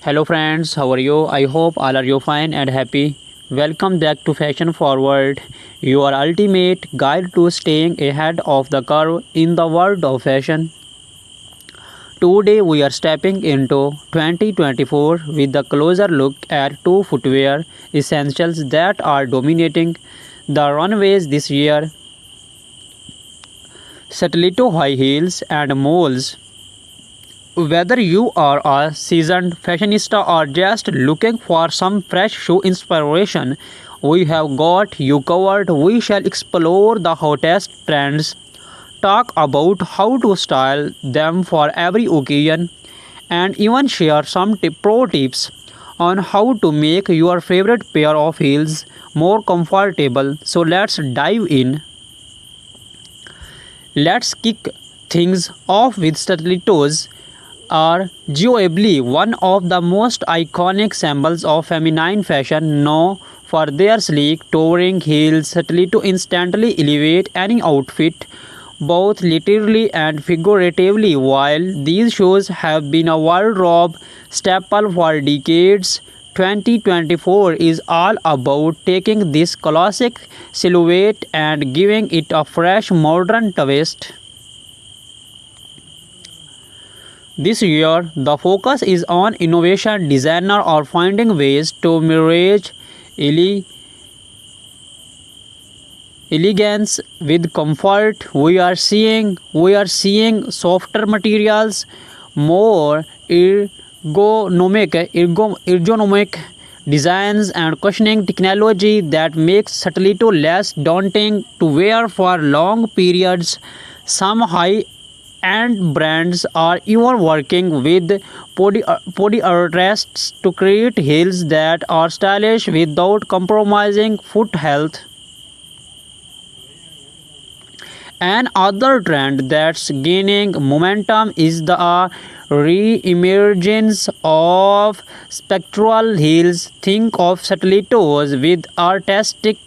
Hello friends, how are you? I hope all are you fine and happy. Welcome back to Fashion Forward, your ultimate guide to staying ahead of the curve in the world of fashion. Today we are stepping into 2024 with a closer look at two footwear essentials that are dominating the runways this year: stiletto high heels and moles. Whether you are a seasoned fashionista or just looking for some fresh shoe inspiration, we have got you covered. We shall explore the hottest trends, talk about how to style them for every occasion, and even share some pro tips on how to make your favorite pair of heels more comfortable. So let's dive in. Let's kick things off with stilettos are arguably one of the most iconic symbols of feminine fashion, known for their sleek, towering heels. Stiletto instantly elevate any outfit, both literally and figuratively. While these shoes have been a wardrobe staple for decades, 2024 is all about taking this classic silhouette and giving it a fresh modern twist. This year, the focus is on innovation, designer or finding ways to merge ele- elegance with comfort. We are seeing softer materials, more ergonomic designs, and cushioning technology that makes stiletto less daunting to wear for long periods. Some high and brands are even working with podiatrists to create heels that are stylish without compromising foot health. Another trend that's gaining momentum is the re-emergence of spectral heels. Think of stilettos with artistic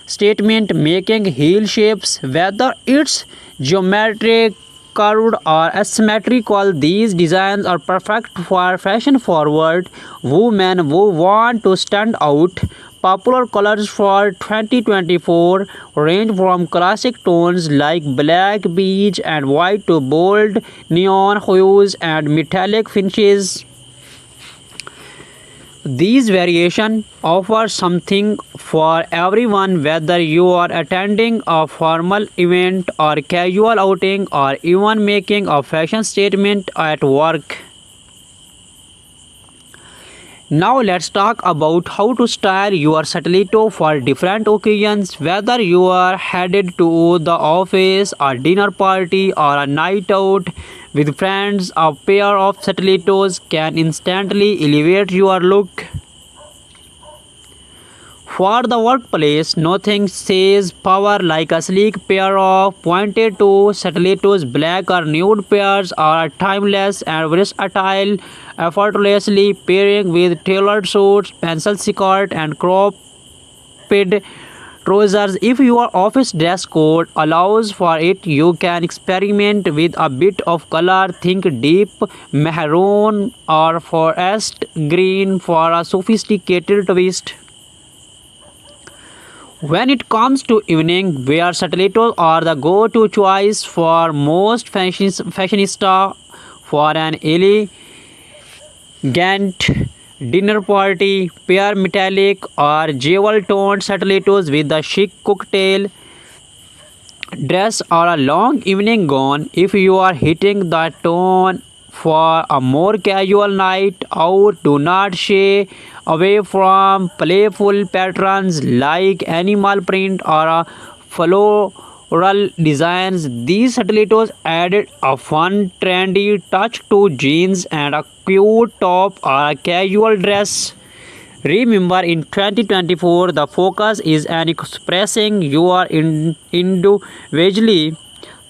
statement making heel shapes, whether it's geometric, curved, or asymmetrical. These designs are perfect for fashion forward women who want to stand out. Popular colors for 2024 range from classic tones like black, beige, and white to bold neon hues and metallic finishes. These variations offer something for everyone, whether you are attending a formal event or casual outing or even making a fashion statement at work. Now let's talk about how to style your stiletto for different occasions. Whether you are headed to the office, a dinner party, or a night out with friends, a pair of stilettos can instantly elevate your look. For the workplace, nothing says power like a sleek pair of pointed toe stilettos. Black or nude pairs are timeless and versatile, effortlessly pairing with tailored suits, pencil skirt, and cropped trousers. If your office dress code allows for it, you can experiment with a bit of color. Think deep maroon or forest green for a sophisticated twist. When it comes to evening wear, stilettos are the go-to choice for most fashionista for an elegant dinner party. Pair metallic or jewel-toned stilettos with a chic cocktail dress or a long evening gown. If you are hitting the tone for a more casual night out, do not shy away from playful patterns like animal print or a floral designs. These stilettos added a fun, trendy touch to jeans and a cute top or a casual dress. Remember, in 2024, the focus is on expressing your individually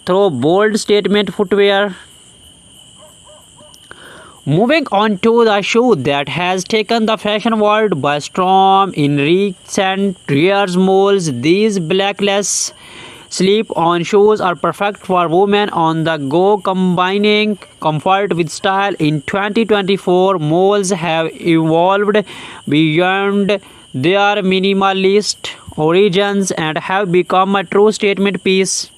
through bold statement footwear. Moving on to the shoe that has taken the fashion world by storm in recent years, moles. These blackless slip-on shoes are perfect for women on the go, combining comfort with style. In 2024, malls have evolved beyond their minimalist origins and have become a true statement piece.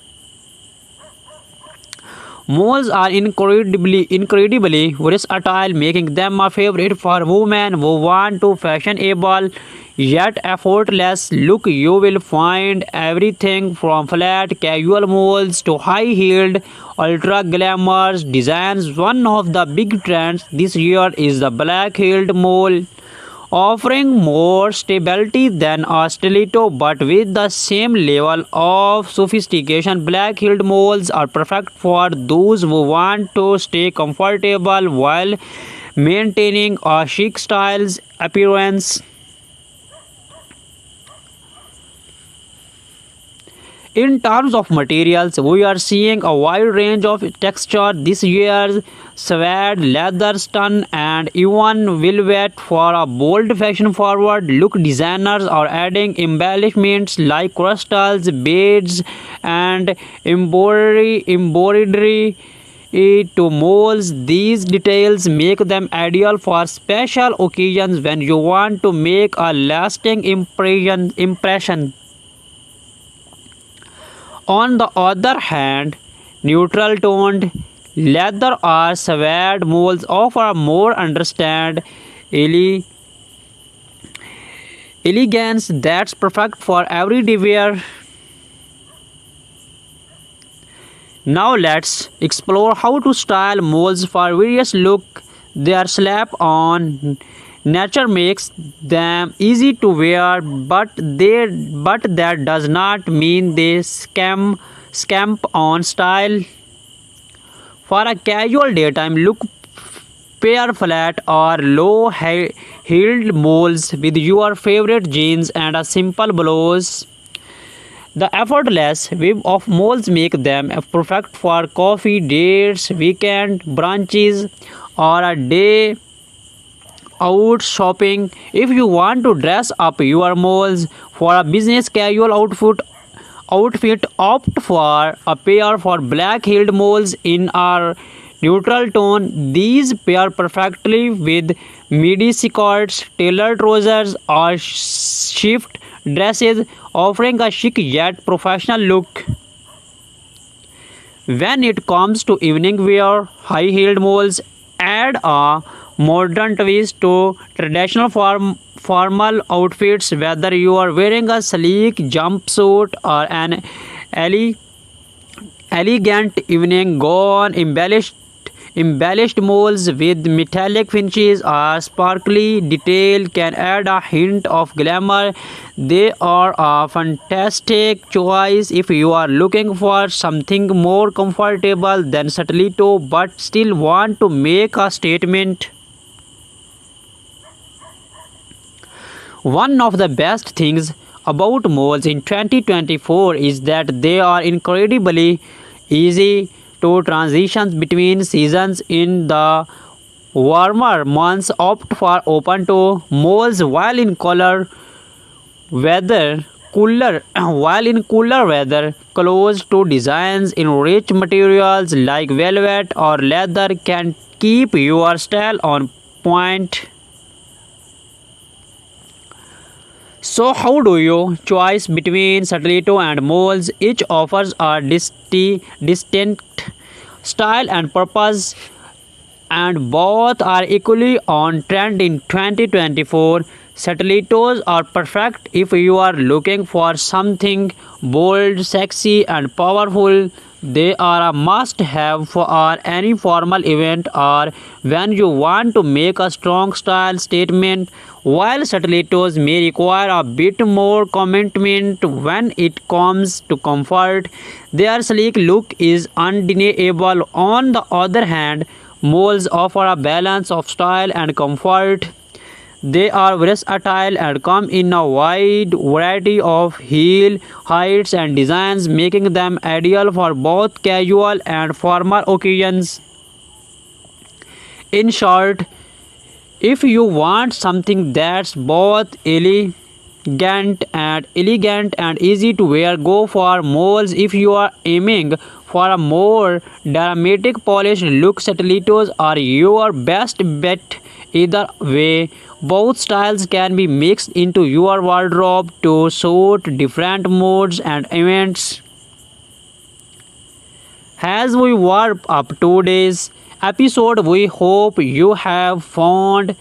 Malls are incredibly versatile, making them a favorite for women who want to fashionable yet effortless look. You will find everything from flat casual malls to high-heeled ultra glamorous designs. One of the big trends this year is the black-heeled mall, offering more stability than a stiletto but with the same level of sophistication. Black-heeled malls are perfect for those who want to stay comfortable while maintaining a chic styles appearance. In terms of materials, we are seeing a wide range of texture this year: suede, leather, stun, and even velvet for a bold fashion-forward look. Designers are adding embellishments like crystals, beads, and embroidery to molds. These details make them ideal for special occasions when you want to make a lasting impression. On the other hand, neutral toned leather or suede molds offer a more understand elegance that's perfect for everyday wear. Now let's explore how to style molds for various look. Their slap on nature makes them easy to wear, but that does not mean they scamp on style. For a casual daytime look, pair flat or low-heeled molds with your favorite jeans and a simple blouse. The effortless web of molds make them perfect for coffee dates, weekend brunches, or a day out shopping. If you want to dress up your molds for a business casual outfit, opt for a pair for black-heeled molds in a neutral tone. These pair perfectly with midi skirts, tailored trousers, or shift dresses, offering a chic yet professional look. When it comes to evening wear, high-heeled molds add a modern twist to traditional formal outfits. Whether you are wearing a sleek jumpsuit or an elegant evening gown, embellished molds with metallic finishes or sparkly detail can add a hint of glamour. They are a fantastic choice if you are looking for something more comfortable than stiletto but still want to make a statement. One of the best things about malls in 2024 is that they are incredibly easy to transition between seasons. In the warmer months, opt for open toe malls, while in cooler weather, close to designs in rich materials like velvet or leather can keep your style on point. So how do you choose between stiletto and molds? Each offers a distinct style and purpose, and both are equally on trend in 2024. Stilettos are perfect if you are looking for something bold, sexy, and powerful. They are a must-have for any formal event or when you want to make a strong style statement. While stilettos may require a bit more commitment when it comes to comfort, their sleek look is undeniable. On the other hand, molds offer a balance of style and comfort. They are versatile and come in a wide variety of heel heights and designs, making them ideal for both casual and formal occasions. In short, if you want something that's both and elegant and easy to wear. Go for moles if you are aiming for a more dramatic polished look. Stilettos are your best bet. Either way, both styles can be mixed into your wardrobe to suit different moods and events. As we wrap up today's episode, we hope you have found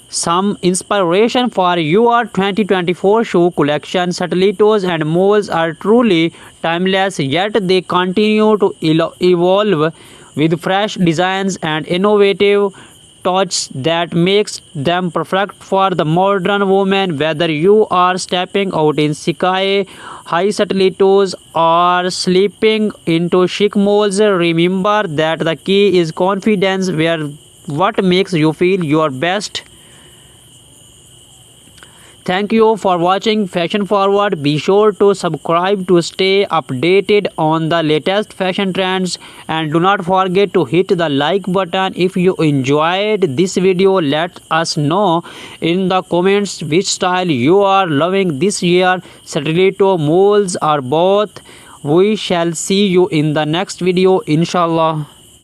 some inspiration for your 2024 shoe collection. Stilettos and moles are truly timeless, yet they continue to evolve with fresh designs and innovative touch that makes them perfect for the modern woman. Whether you are stepping out in sky high stilettos or slipping into chic moles, remember that the key is confidence. Wear what makes you feel your best. Thank you for watching Fashion Forward. Be sure to subscribe to stay updated on the latest fashion trends, and do not forget to hit the like button if you enjoyed this video. Let us know in the comments which style you are loving this year, stiletto, moles or both. We shall see you in the next video, inshallah.